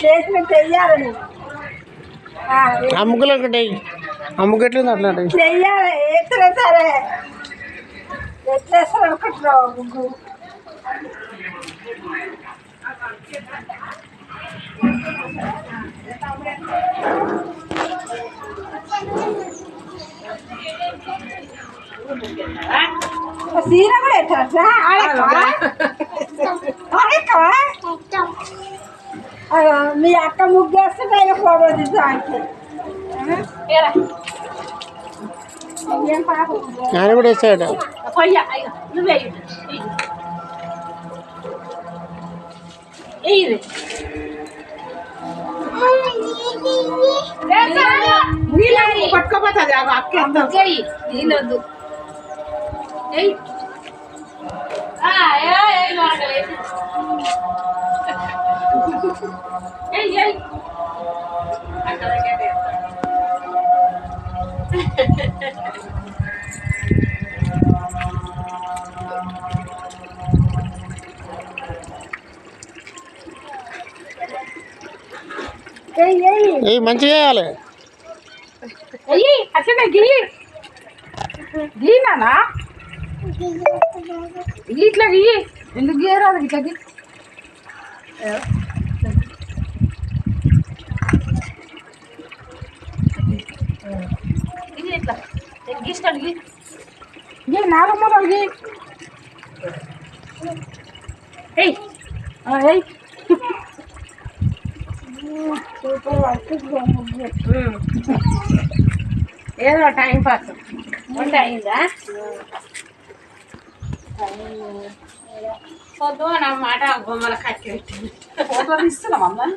చేసినట్టు చెయ్యాలి. ఆ ముగ్గులు ఒకటి ఆ ముగ్గు ఎట్లుంది అట్లా చెయ్యాలి. ఎట్లా సరే ఎట్లేస్తారు అనుకుంటున్నావు ముగ్గు? సీర కూడా ఎట్లా మీ అక్క ముగ్గు వేస్తే ఫోటో తీసానికి ఆయన కూడా వేస్తాడు. పట్టుకోపోతుంది అక్క నీళ్ళొద్దు. మంచిగా వేయాలి. అట్లనే గియ్యి గీనా ఇట్లా గియ్యి. ఎందుకు గీయరాదు ఇట్లా గీ. ఇట్లా గీస్తాడు గీ నాలుగు మూలలు గీ. ఏదో టైం పాస్. వంట అయిందా? పొద్దు నా మాట బొమ్మల కట్టి ఫోటో తీస్తున్నాం అందరం.